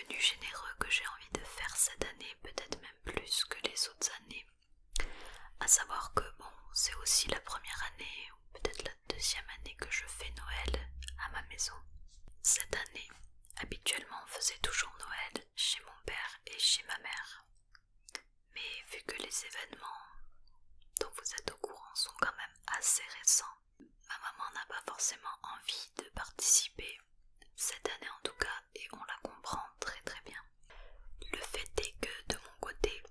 devenu généreux que j'ai envie de faire cette année, peut-être même plus que les autres années. À savoir que bon, c'est aussi la première année, ou peut-être la deuxième année que je fais Noël à ma maison. Cette année, habituellement on faisait toujours Noël chez mon père et chez ma mère. Mais vu que les événements dont vous êtes au courant sont quand même assez récents, ma maman n'a pas forcément envie de participer, cette année en tout cas, et on la comprend très très bien. Le fait est que de mon côté,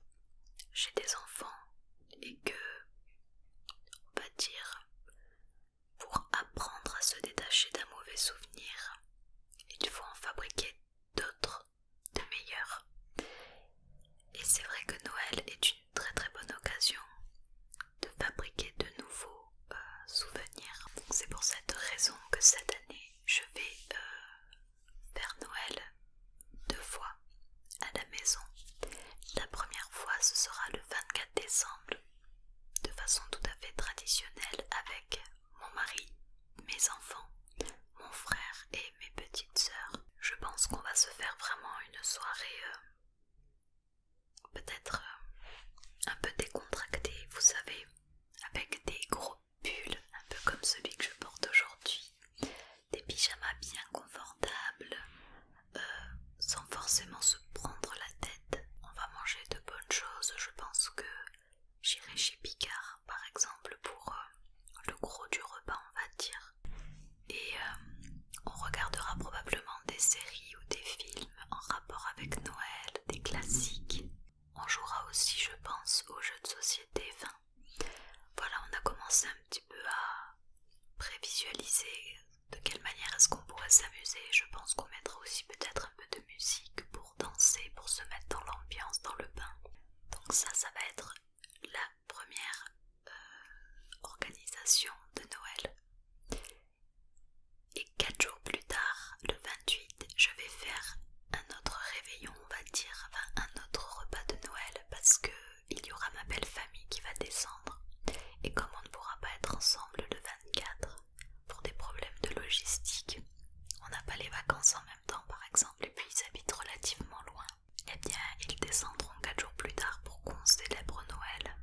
j'ai des enfants et que, on va dire, pour apprendre à se détacher d'un mauvais souvenir, il faut en fabriquer d'autres, de meilleurs. Et c'est vrai que Noël est une très très bonne occasion de fabriquer de nouveaux souvenirs. Donc c'est pour cette raison que cette année, je vais faire Noël 2 fois à la maison. La première fois, ce sera le 24 décembre, de façon tout à fait traditionnelle, avec mon mari, mes enfants, mon frère et mes petites sœurs. Je pense qu'on va se faire vraiment une soirée peut-être un peu décontractée, vous savez, avec des gros pulls, un peu comme celui que je porte aujourd'hui, des pyjamas bien confortables, sans forcément se prendre la tête. On va manger de bonnes choses. Je pense que j'irai chez Picard par exemple pour le gros du repas, on va dire. Et on regardera probablement des séries ou des films en rapport avec Noël, des classiques. On jouera aussi, je pense, aux jeux de société. Enfin, voilà, on a commencé un petit peu à prévisualiser de quelle manière est-ce qu'on pourrait s'amuser. Je pense qu'on mettra aussi peut-être un peu de musique pour danser, pour se mettre dans l'ambiance, dans le bain. Donc ça va être la première organisation de Noël. Et 4 jours plus tard, le 28, je vais faire un autre réveillon, on va dire, enfin un autre repas de Noël, parce que il y aura ma belle famille qui va descendre. Et comme on ne pourra pas être ensemble le 24 pour des problèmes de logistique, on n'a pas les vacances en même temps par exemple, et puis ils habitent relativement loin, eh bien ils descendront 4 jours plus tard pour qu'on célèbre Noël,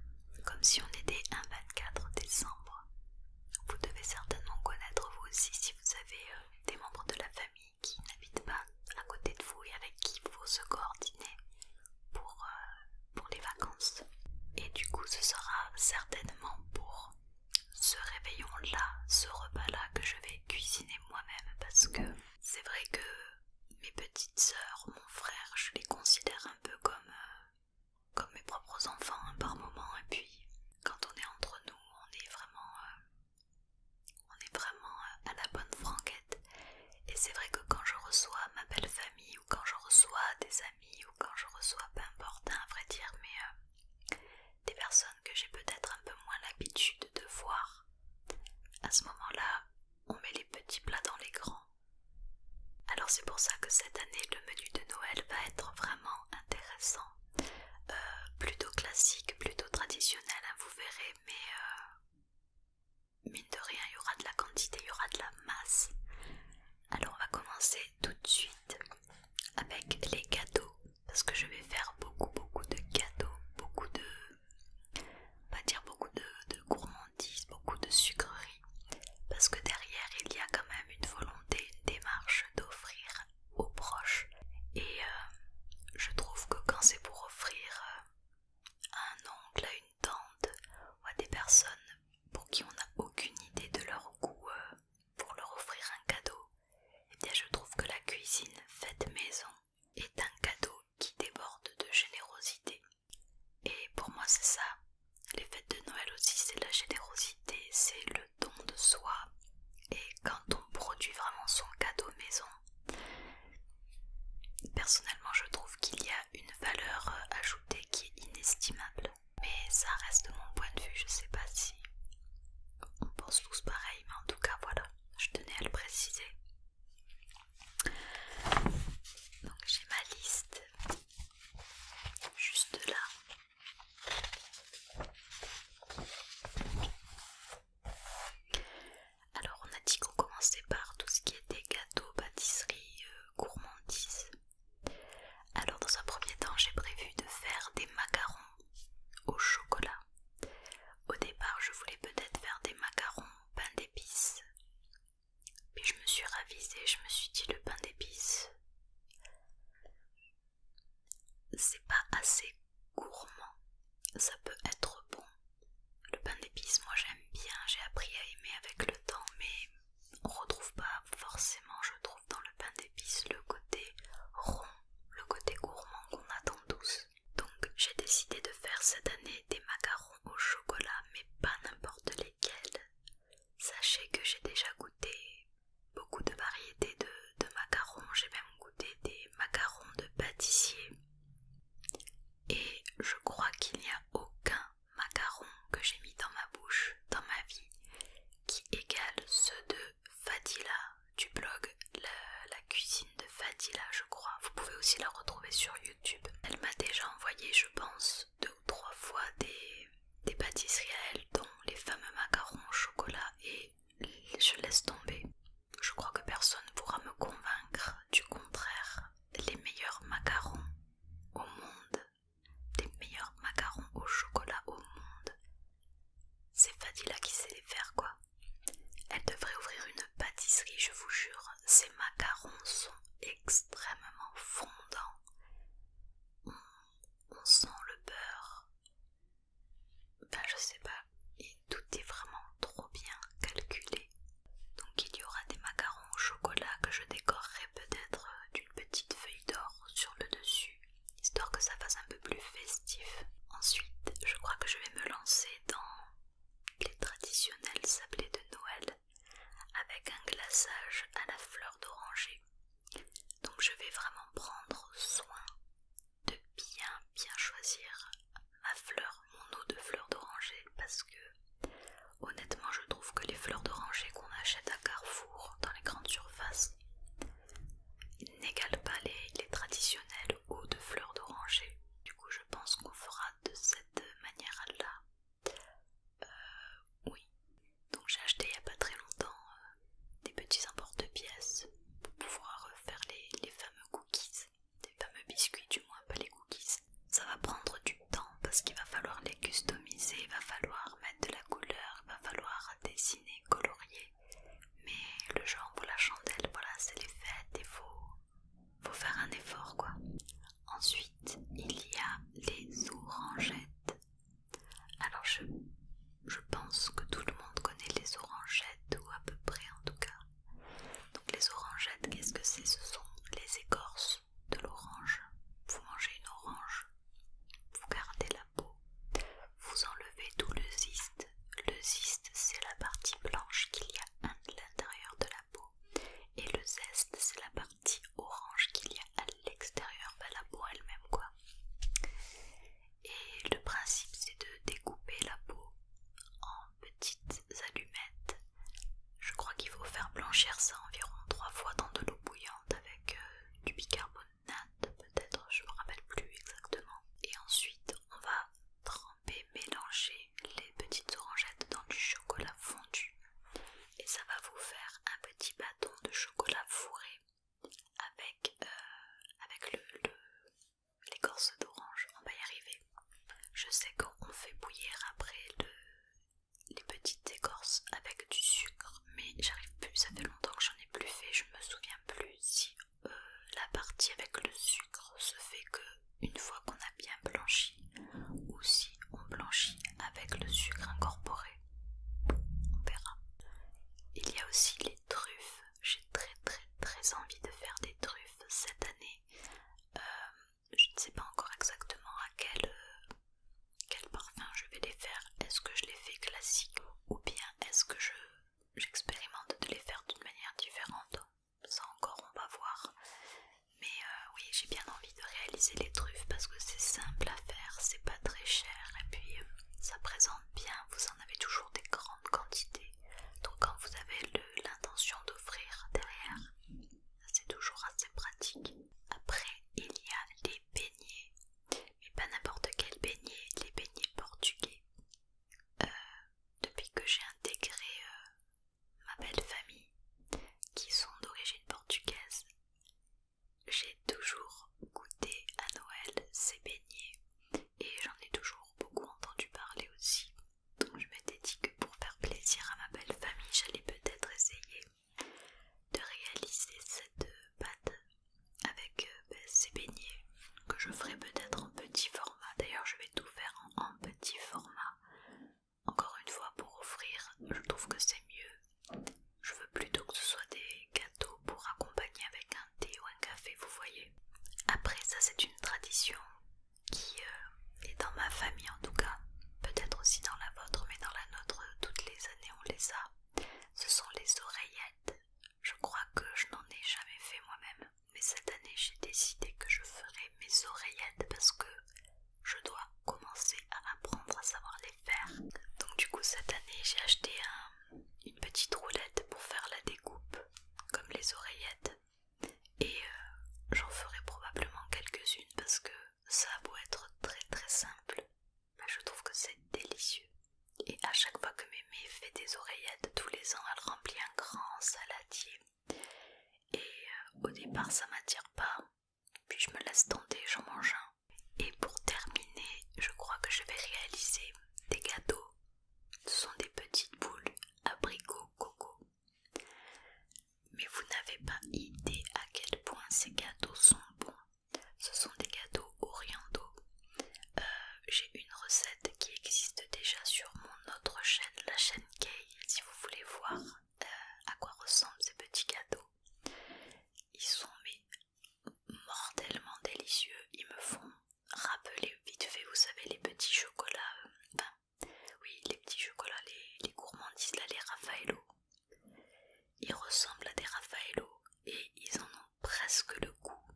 comme si on était un 24 décembre. Vous devez certainement connaître vous aussi si vous avez des membres de la famille qui n'habitent pas à côté de vous et avec qui il faut se coordonner pour les vacances. Et du coup ce sera certainement pour ce réveillon-là, ce repas-là que je vais cuisiner moi-même, parce que c'est vrai que mes petites sœurs, mon frère, je les considère un peu comme mes propres enfants hein, par moment, et puis quand on est entre nous, on est vraiment à la bonne franquette. Et c'est vrai que quand je reçois ma belle famille, ou quand je reçois des amis, ou quand je reçois peu importe, à vrai dire, mais des personnes que j'ai peut-être un peu moins l'habitude de voir, à ce moment-là, on met les petits plats dans les grands. Alors c'est pour ça que cette année, le menu de Noël va être vraiment intéressant. Plutôt classique, plutôt traditionnel, hein, vous verrez, mais mine de rien, il y aura de la quantité, il y aura de la masse. Alors on va commencer tout de suite avec les gâteaux, parce que je vais faire beaucoup de gâteaux, on va dire beaucoup de gourmandises, beaucoup de sucreries, parce que derrière il y a quand même une volonté, une démarche d'offrir aux proches. Et je trouve que quand c'est pour offrir à un oncle, à une tante ou à des personnes pour qui on n'a aucune idée de leur goût, pour leur offrir un cadeau, eh bien je trouve que la cuisine faite maison est un cadeau qui déborde de générosité. Et pour moi c'est ça, les fêtes de Noël aussi, c'est la générosité, c'est le don de soi. Et quand on produit vraiment son cadeau maison, personnellement je trouve qu'il y a une valeur ajoutée qui est inestimable. Mais ça reste mon point de vue, je sais pas si on pense tous pareil, mais en tout cas voilà, je tenais à le préciser. Donc j'ai ma liste juste là. Alors on a dit qu'on commençait par tout ce qui était gâteau, pâtisserie, gourmandise. c'est pas assez gourmand. Ça peut être bon. Le pain d'épices, moi j'aime bien, j'ai appris à aimer avec le temps, mais on retrouve pas forcément, je trouve, dans le pain d'épices le côté rond, le côté gourmand qu'on attend tous. Donc j'ai décidé de faire cette année des macarons au chocolat, mais pas n'importe lesquels. Sachez que j'ai déjà goûté beaucoup de variétés de macarons, j'ai même goûté des macarons de pâtissier. Et je crois qu'il n'y a aucun macaron que j'ai mis dans ma bouche, dans ma vie, qui égale ceux de Fadila, du blog la cuisine de Fadila, je crois. Vous pouvez aussi la retrouver sur YouTube. Elle m'a déjà envoyé, je pense, 2 ou 3 fois des pâtisseries à elle, dont les fameux macarons au chocolat, et je laisse tomber. Je crois que personne ne pourra me convaincre du contraire. Les meilleurs macarons au monde, les meilleurs macarons au chocolat au monde, c'est Fadila qui sait les faire, quoi. Elle devrait ouvrir une pâtisserie, je vous jure. Ces macarons sont extrêmement fondants. On sent le beurre. Ben je sais pas, et tout est vraiment trop bien calculé. Donc il y aura des macarons au chocolat que je décorerai peut-être d'une petite feuille d'or sur le dessus, histoire que ça fasse un peu plus festif. Ensuite, je crois que je vais me lancer dans les traditionnels sablés de Noël avec un glaçage à la fleur d'oranger. Donc je vais vraiment prendre soin de bien choisir ma fleur, mon eau de fleur d'oranger, parce que honnêtement je trouve que les fleurs d'oranger qu'on achète à Carrefour dans les grandes surfaces n'égalent pas les traditionnelles eaux de fleurs d'oranger. Du coup je pense qu'on fera de cette manière-là. Oui. Donc j'ai acheté il n'y a pas très longtemps des petits emporte-pièces pour pouvoir faire les fameux cookies, les fameux biscuits du moins, pas les cookies. Ça va prendre du temps parce qu'il va falloir les customiser, il va falloir mettre de la couleur, il va falloir dessiner, colorier. Mais le genre vaut la chandelle, voilà, c'est les fêtes et faut faire un effort, quoi. Ensuite, il y a les orangettes. Alors je pense que tout le monde connaît les orangettes, ou à peu près en tout cas. Donc les orangettes, qu'est-ce que c'est? Ce sont les écorces de l'orange. Vous mangez une orange, vous gardez la peau, vous enlevez tout le zeste. Le zeste, c'est la partie blanche qu'il y a à l'intérieur de la peau, et le zeste, c'est la partie orange qu'il y a à l'extérieur, la peau elle-même, quoi. Et le principe, c'est de découper la peau en petites allumettes. Je crois qu'il faut faire blanchir ça environ 3 fois dans de l'eau bouillante avec du bicarbonate, peut-être, je me rappelle plus exactement. Et ensuite, on va tremper, mélanger les petites orangettes dans du chocolat fondu. Et ça va vous faire un petit bâton de chocolat fourré avec l'écorce d'orange. On va y arriver. Je sais qu'on fait bouillir après les petites écorces avec du sucre, mais j'arrive plus, ça fait longtemps que j'en ai plus fait, je me souviens plus si la partie avec le sucre se fait que une fois qu'on a bien blanchi, ou si on blanchit avec le sucre incorporé. On verra. Il y a aussi les truffes. J'ai très envie de faire des truffes cette année. Je ne sais pas encore exactement à quel parfum je vais les faire. Est-ce que je les fais classiques ou bien est-ce que j'expérimente de les faire d'une manière différente? Ça encore on va voir. Mais oui, j'ai bien envie de réaliser les truffes parce que c'est simple à faire, c'est pas très cher et puis ça présente bien, vous en avez toujours des grandes quantités. Donc quand vous avez l'intention d'offrir derrière, c'est toujours assez pratique. Après, il y a les beignets, mais pas n'importe quel beignet, les beignets portugais. Depuis que j'ai intégré ma belle famille, qui sont d'origine portugaise, j'ai toujours goûté à Noël ces beignets et j'en ai toujours beaucoup entendu parler aussi. Donc je m'étais dit que c'est une tradition qui est dans ma famille en tout cas, peut-être aussi dans la vôtre, mais dans la nôtre, toutes les années on les a. Ce sont les oreillettes. Je crois que je n'en ai jamais fait moi-même, mais cette année j'ai décidé que je ferai mes oreillettes parce que je dois commencer à apprendre à savoir les faire. Donc du coup cette année j'ai acheté une petite roulette pour faire la découpe comme les oreillettes et j'en ferai probablement quelques-unes parce que ça a beau être très très simple, mais je trouve que c'est délicieux. Et à chaque fois que Mémé fait des oreillettes, tous les ans elle remplit un grand saladier. Et au départ ça m'attire pas, puis je me laisse tenter, j'en mange un. Et pour terminer, je crois que je vais réaliser des gâteaux. Ce sont des petites boules abricots coco. Mais vous n'avez pas idée à quel point ces gâteaux sont bons. Ce sont des gâteaux orientaux. J'ai une recette qui existe déjà sur mon autre chaîne, la chaîne Kay, si vous voulez voir à quoi ressemblent ces petits gâteaux. Ils sont mortellement délicieux, ils me font rappeler vite fait, vous savez, les petits chocolats, oui, les petits chocolats, les gourmandises là, les Raffaello. Ils ressemblent à des Raffaello et ils en ont presque le goût,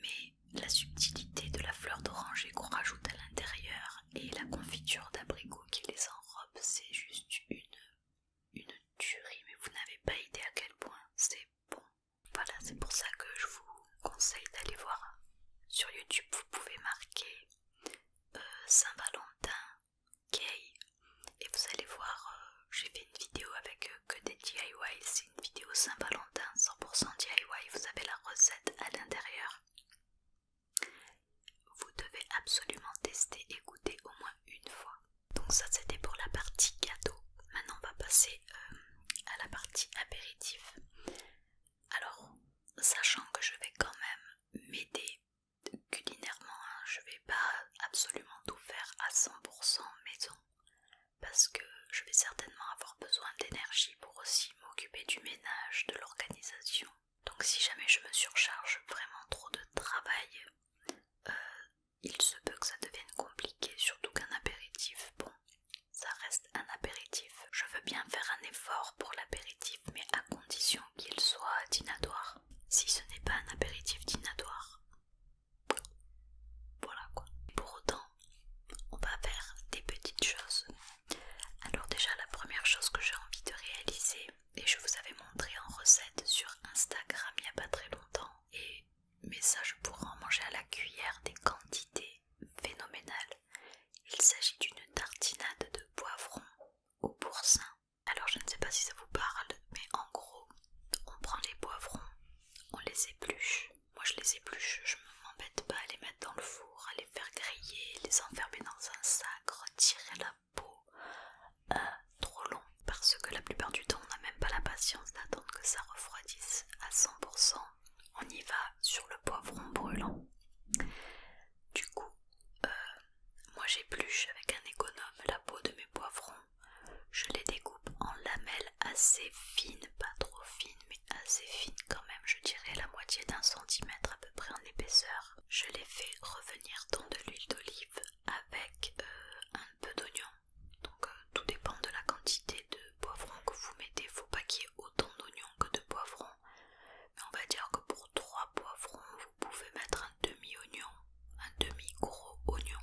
mais la subtilité de la fleur d'oranger qu'on rajoute à l'intérieur et la confiture d'abricot qui les enrobe, c'est juste une tuerie, mais vous n'avez pas idée à quel point c'est bon. Voilà, c'est pour ça que je vous conseille d'aller voir sur YouTube. Vous pouvez marquer Saint-Valentin Kay et vous allez voir, j'ai fait une vidéo avec que des DIY, c'est une vidéo Saint-Valentin 100% DIY, vous avez la recette à l'intérieur. Vous devez absolument tester et goûter au moins une fois. Donc ça c'était pour la partie gâteau. Maintenant on va passer à la partie apéritif. Alors, sachant que je vais quand même m'aider culinairement, hein, je vais pas absolument tout faire à 100% maison parce que je vais certainement avoir besoin d'énergie pour aussi m'occuper du ménage, de l'organisation. Donc si jamais je me surcharge vraiment trop de travail, il se peut que ça devienne compliqué, surtout qu'un apéritif, bon, ça reste un apéritif. Je veux bien faire un effort pour l'apéritif, mais à condition qu'il soit dînatoire. Si ce n'est pas un apéritif dînatoire, voilà quoi. Pour autant, on va faire des petites choses. Alors déjà, la première chose que j'ai envie de réaliser, et je vous avais montré en recette sur Instagram il n'y a pas très longtemps, mais ça je pourrais en manger à la cuillère, des quantités phénoménales. Il s'agit d'une tartinade de poivrons au boursin. Alors je ne sais pas si ça vous parle, mais en gros, on prend les poivrons, on les épluche. Moi je les épluche, je ne m'embête pas à les mettre dans le four, à les faire griller, les enfermer dans un sac, retirer la peau. Trop long, parce que la plupart du temps on n'a même pas la patience d'attendre que ça refroidisse à 100%. On y va sur le poivron brûlant. Du coup, moi j'épluche avec un économe la peau de mes poivrons. Je les découpe en lamelles assez fines, pas trop fines, mais assez fines quand même, je dirais la moitié d'un centimètre à peu près en épaisseur. Je les fais revenir dans de l'huile d'olive avec un peu d'oignon. Donc tout dépend de la quantité de poivrons que vous mettez, faut pas qu'il y ait autant d'oignons que de poivrons. Mais on va dire que pour 3 poivrons, vous pouvez mettre un demi-oignon, un demi-gros oignon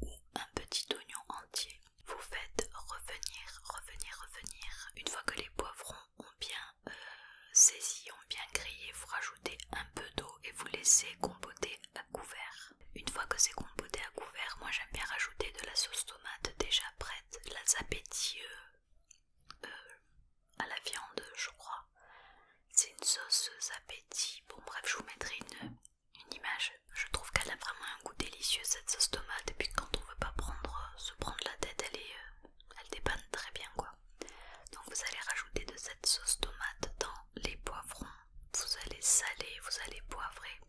ou un petit oignon entier. Vous faites revenir, revenir, revenir. Une fois que les poivrons ont bien saisi, ont bien grillé, vous rajoutez un peu d'eau et vous laissez compoter à couvert. Une fois que c'est compoté à couvert, moi j'aime bien rajouter de la sauce tomate déjà prête, la Zapetti à la viande je crois. C'est une sauce Zapetti, bon bref je vous mettrai une image. Je trouve qu'elle a vraiment un goût délicieux cette sauce tomate, et puis quand on veut pas se prendre la tête, elle dépanne très bien quoi. Donc vous allez rajouter de cette sauce tomate dans les poivrons, vous allez saler, vous allez poivrer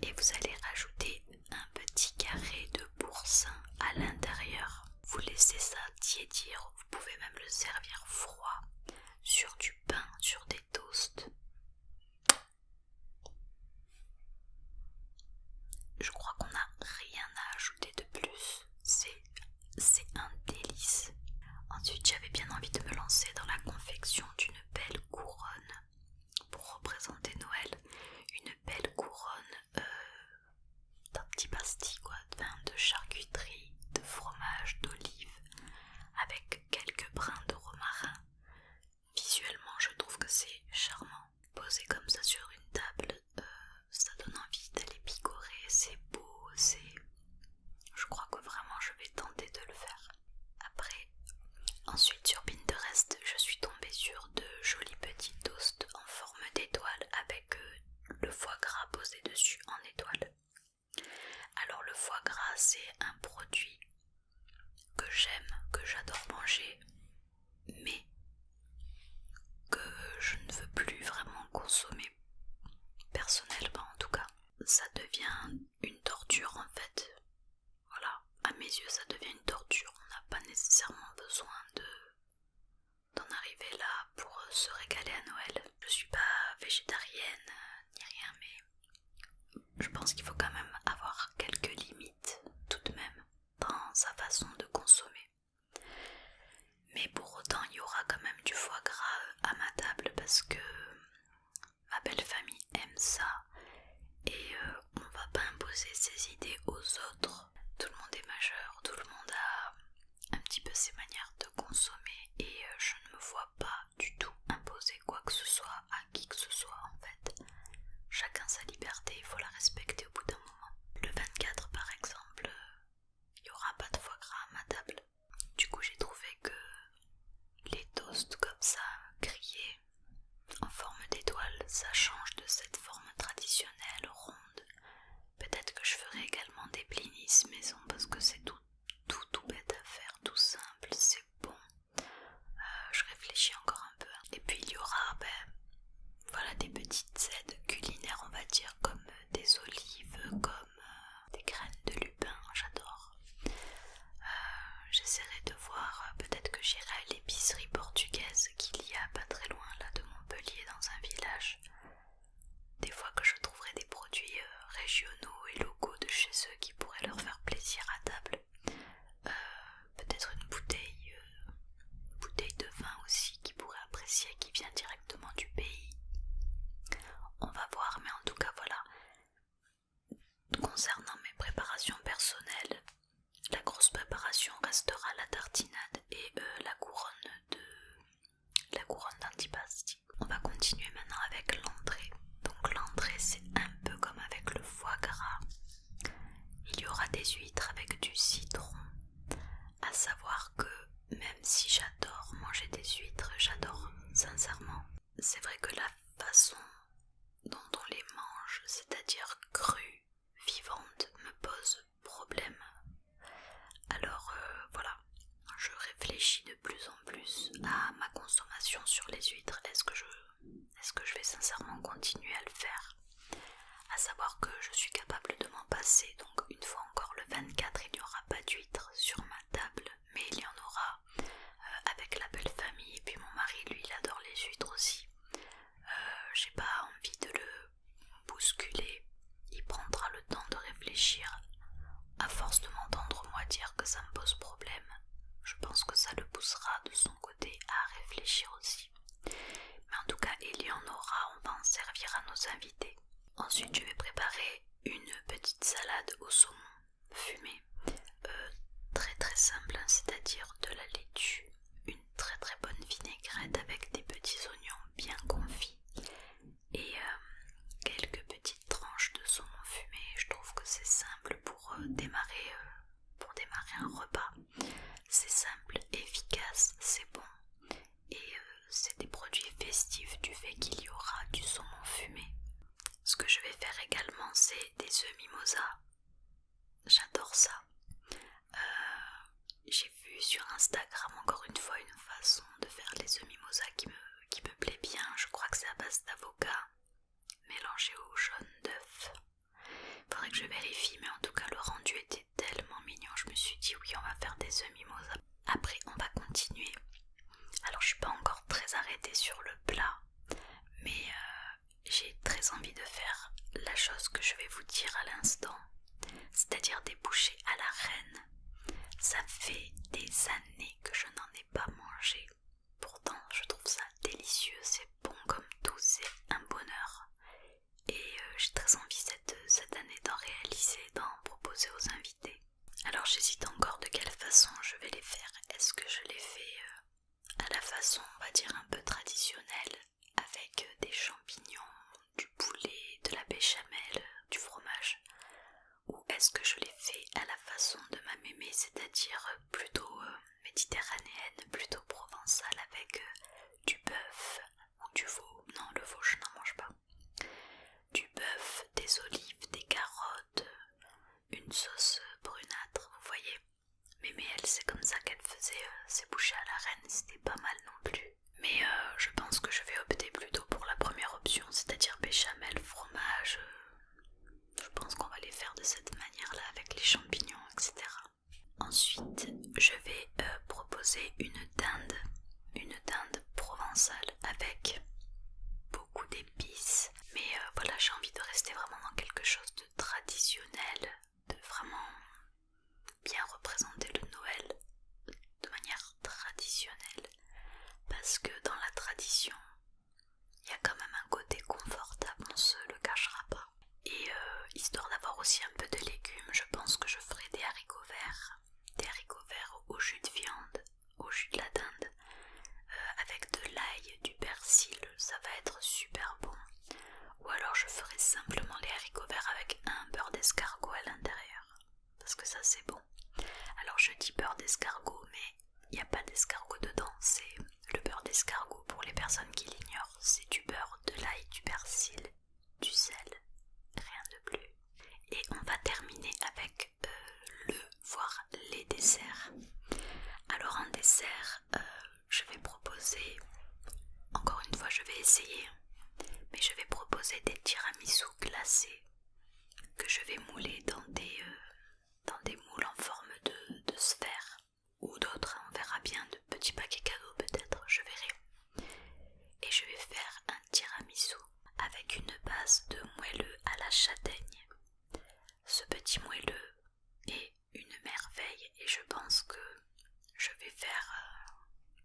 et vous allez rajouter un petit carré de boursin à l'intérieur. Vous laissez ça tiédir, vous pouvez même le servir froid sur du pain, sur des toasts. couronne d'un petit pastis quoi, de charcuterie, de fromage, d'olive, avec quelques brins de romarin. Visuellement, je trouve que c'est charmant. Posé comme ça sur une table, ça donne envie d'aller picorer, c'est beau, c'est... Je crois que vraiment je vais tenter de le faire. Après, ensuite sur Pinterest, je suis tombée sur de jolis petits toasts en forme d'étoile avec le foie gras posé dessus en étoile. Alors le foie gras, c'est un produit que j'aime, que j'adore manger, mais que je ne veux plus vraiment consommer, personnellement en tout cas. Ça devient une torture en fait. Voilà, à mes yeux ça devient une torture. On n'a pas nécessairement besoin d'en arriver là pour se régaler à Noël. Je suis pas végétarienne ni rien, mais je pense qu'il faut quand même avoir quelques limites tout de même dans sa façon de consommer. Mais pour autant il y aura quand même du foie gras à ma table parce que ma belle famille aime ça et on va pas imposer ses idées aux autres. Tout le monde est majeur, tout le monde a un petit peu ses manières de consommer et je ne me vois pas du tout imposer quoi que ce soit à qui que ce soit en fait. Chacun sa liberté, il faut la respecter au bout d'un moment. Le 24 par exemple, il n'y aura pas de foie gras à ma table. Du coup j'ai trouvé que les toasts comme ça, grillés en forme d'étoile, ça change de cette forme traditionnelle ronde. Peut-être que je ferai également des blinis maison parce que c'est tout bête à faire, tout simple, c'est bon. Je réfléchis encore un peu. Et puis il y aura voilà, des petites aides culinaires on va dire, comme des olives, comme des graines de lupin, j'adore. J'essaierai de voir, peut-être que j'irai à l'épicerie portugaise qu'il y a pas très loin là de Montpellier dans un village. Des fois que je trouverai des produits régionaux et locaux de chez eux qui pourraient leur faire plaisir à table. Peut-être une bouteille de vin aussi qu'ils pourraient apprécier, qui vient directement du pays. On va voir, mais en tout cas voilà. Concernant mes préparations personnelles, la grosse préparation restera la tartinade et la couronne d'antipasti. On va continuer maintenant avec l'entrée. Donc l'entrée c'est un peu comme avec le foie gras. Il y aura des huîtres avec du citron. À savoir que même si j'adore manger des huîtres, j'adore sincèrement. C'est vrai que la façon dont on les mange, c'est-à-dire crues, vivantes, me pose problème. Alors voilà, je réfléchis de plus en plus à ma consommation sur les huîtres. Est-ce que je vais sincèrement continuer à le faire? À savoir que je suis capable de m'en passer, donc une fois encore le 24 il n'y aura pas d'huîtres sur ma table, mais il y en aura avec la belle famille, et puis mon mari lui il adore les huîtres aussi. J'ai pas envie de le bousculer, il prendra le temps de réfléchir. À force de m'entendre moi dire que ça me pose problème, je pense que ça le poussera de son côté à réfléchir aussi. Mais en tout cas il y en aura, on va en servir à nos invités. Ensuite je vais préparer une petite salade au saumon fumé, très très simple, hein, c'est-à-dire de la laitue, une très très bonne vinaigrette avec des petits oignons bien confits et quelques petites tranches de saumon fumé. Je trouve que c'est simple pour démarrer un repas. C'est simple, efficace, c'est bon et c'est des produits festifs du fait qu'il y aura du saumon fumé. Ce que je vais faire également c'est des œufs mimosa. J'adore ça. J'ai vu sur Instagram encore une fois une façon de faire les œufs mimosa qui me plaît bien. Je crois que c'est à base d'avocat mélangé au jaune d'œuf. Faudrait que je vérifie, mais en tout cas le rendu était tellement mignon. Je me suis dit oui, on va faire des œufs mimosa. Après on va continuer. Alors je suis pas encore très arrêtée sur le plat, mais j'ai très envie de faire la chose que je vais vous dire à l'instant, c'est-à-dire des bouchées à la reine. Ça fait des années que je n'en ai pas mangé. Pourtant, je trouve ça délicieux, c'est bon comme tout, c'est un bonheur. Et j'ai très envie cette année d'en réaliser, d'en proposer aux invités. Alors j'hésite encore de quelle façon je vais les faire. Est-ce que je les fais à la façon, on va dire, un peu traditionnelle, avec des champignons, du poulet, de la béchamel, du fromage, ou est-ce que je les fais à la façon de ma mémé, c'est-à-dire plutôt méditerranéenne, plutôt provençale, avec du bœuf ou du veau? Non, le veau je n'en mange pas. Du bœuf, des olives, des carottes, une sauce brunâtre, vous voyez. Mémé, elle, c'est comme ça qu'elle faisait ses bouchées à la reine, c'était pas mal non plus. Mais je pense que je vais opter plutôt pour la première option, c'est-à-dire béchamel, fromage. Je pense qu'on va les faire de cette manière-là avec les champignons, etc. Ensuite, je vais proposer une dinde provençale avec beaucoup d'épices. Mais voilà, j'ai envie de rester vraiment dans quelque chose de traditionnel, de vraiment bien représenter le Noël de manière traditionnelle. Parce que dans la tradition, il y a quand même un côté confortable, on se le cachera pas. Et histoire d'avoir aussi un peu de légumes, je pense que je ferai des haricots verts au jus de viande, au jus de la dinde, avec de l'ail, du persil, ça va être super bon. Ou alors je ferai simplement les haricots verts avec un beurre d'escargot à l'intérieur, parce que ça c'est bon. Alors je dis beurre d'escargot, mais il n'y a pas d'escargot dedans, c'est le beurre d'escargot pour les personnes qui l'ignorent, c'est du beurre, de l'ail, du persil, du sel, rien de plus. Et on va terminer avec voire les desserts. Alors en dessert, je vais proposer, encore une fois je vais essayer, mais je vais proposer des tiramisu glacés que je vais mouler dans des moules en forme de sphère, ou d'autres, on verra bien, de petits paquets cadeaux peut-être, je verrai. Et je vais faire un tiramisu avec une base de moelleux à la châtaigne. Ce petit moelleux est une merveille et je pense que je vais faire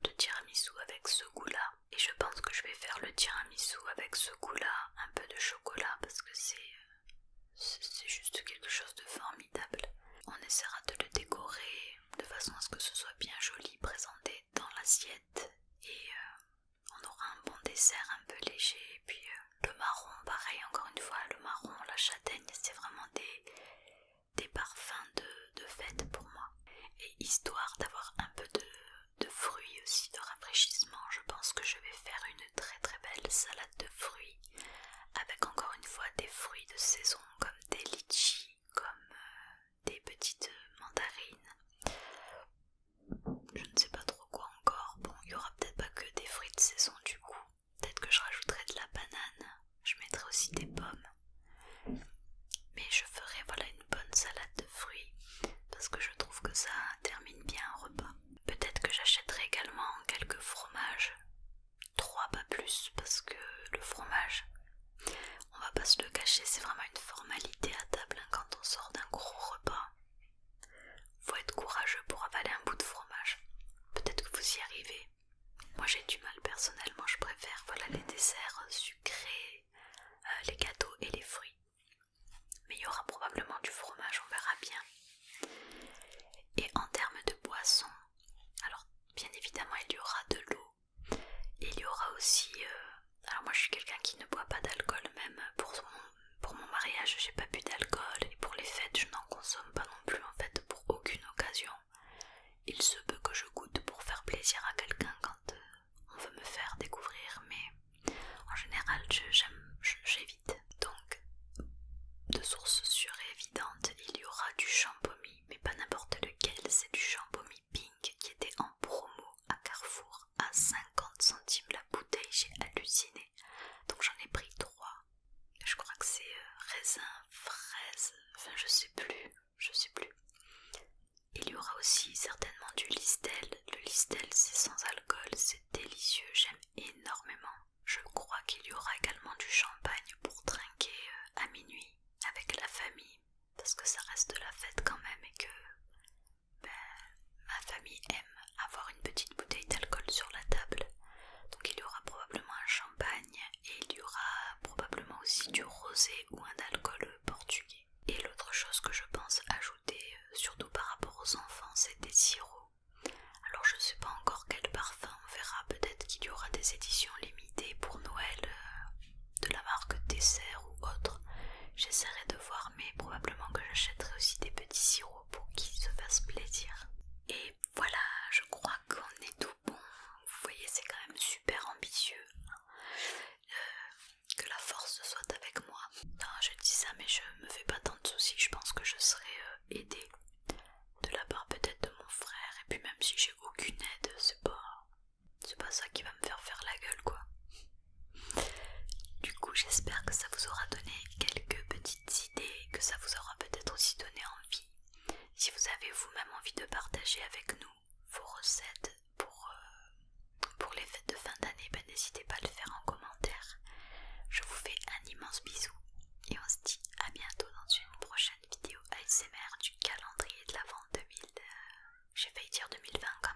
le tiramisu avec ce goût-là. Et je pense que je vais faire le tiramisu avec ce goût-là, un peu de chocolat, parce que c'est juste quelque chose de formidable. On essaiera de le décorer de façon à ce que ce soit bien joli présenté dans l'assiette. Et on aura un bon dessert un peu léger. Et puis le marron, pareil, encore une fois, le marron, la châtaigne, c'est vraiment des parfums de fête pour moi. Et histoire d'avoir un peu de fruits aussi, de rafraîchissement, je pense que je vais faire une très très belle salade de fruits avec encore une fois des fruits de saison comme des litchis, comme des petites mandarines. Je ne sais pas trop quoi encore. Bon, il y aura peut-être pas que des fruits de saison du coup. Peut-être que je rajouterai de la banane. Je mettrai aussi des pommes. Mais je ferai voilà une bonne salade de fruits parce que je trouve que ça termine bien un repas. Peut-être que j'achèterai également quelques fromages. 3 pas plus parce que le fromage, on va pas se le cacher, c'est vraiment une formalité à table quand on sort d'un gros repas. Faut être courageux pour avaler un bout de fromage. Peut-être que vous y arrivez. Moi j'ai du mal personnellement, je préfère voilà les desserts sucrés, les gâteaux et les fruits. Mais il y aura probablement du fromage, on verra bien. Et en termes de boissons, alors bien évidemment il y aura de l'eau. Et il y aura aussi, alors moi je suis quelqu'un qui ne boit pas d'alcool, même pour mon mariage j'ai pas bu d'alcool, et pour les fêtes je n'en consomme pas non plus en fait pour aucune occasion. Il se peut que je goûte pour faire plaisir à quelqu'un quand on veut me faire découvrir, mais en général j'évite. Donc de source sûre et évidente, il y aura du champomis, mais pas n'importe lequel, c'est du champomis pink qui était en promo à Carrefour à 50 centimes la bouteille, j'ai halluciné. Donc j'en ai pris 3. Je crois que c'est raisin, fraise, enfin je sais plus. Il y aura aussi certainement du Listel. Le Listel c'est sans alcool, c'est délicieux, j'aime énormément. Je crois qu'il y aura également du champagne pour trinquer à minuit avec la famille, parce que ça reste la fête quand même et que ma famille aime avoir une petite bouteille d'alcool sur la table. Donc il y aura probablement un champagne et il y aura probablement aussi aussi du rosé ou un alcool portugais. Et l'autre chose que je pense ajouter, surtout par rapport aux enfants, c'est des sirops. Alors je sais pas encore quel parfum, on verra, peut-être qu'il y aura des éditions limitées pour Noël de la marque Dessert ou autre. J'essaierai de voir, mais probablement que j'achèterai aussi des petits sirops pour qu'ils se fassent plaisir. Et voilà, je crois qu'on est tout bon. Vous voyez, c'est quand même super ambitieux. Que la force soit avec moi. Non, je dis ça, mais je me fais pas tant de soucis. Je pense que je serai aidée de la part peut-être de mon frère. Et puis même si j'ai aucune aide, c'est pas ça qui va me faire la gueule, quoi. Du coup, j'espère que ça vous aura donné quelques petites idées, que ça vous aura peut-être aussi donné envie. Si vous avez vous-même envie de partager avec nous vos recettes pour les fêtes de fin d'année, ben n'hésitez pas à le faire en commentaire. Je vous fais un immense bisou et on se dit à bientôt dans une prochaine vidéo ASMR du calendrier de l'Avent 2000. J'ai failli dire 2020 quand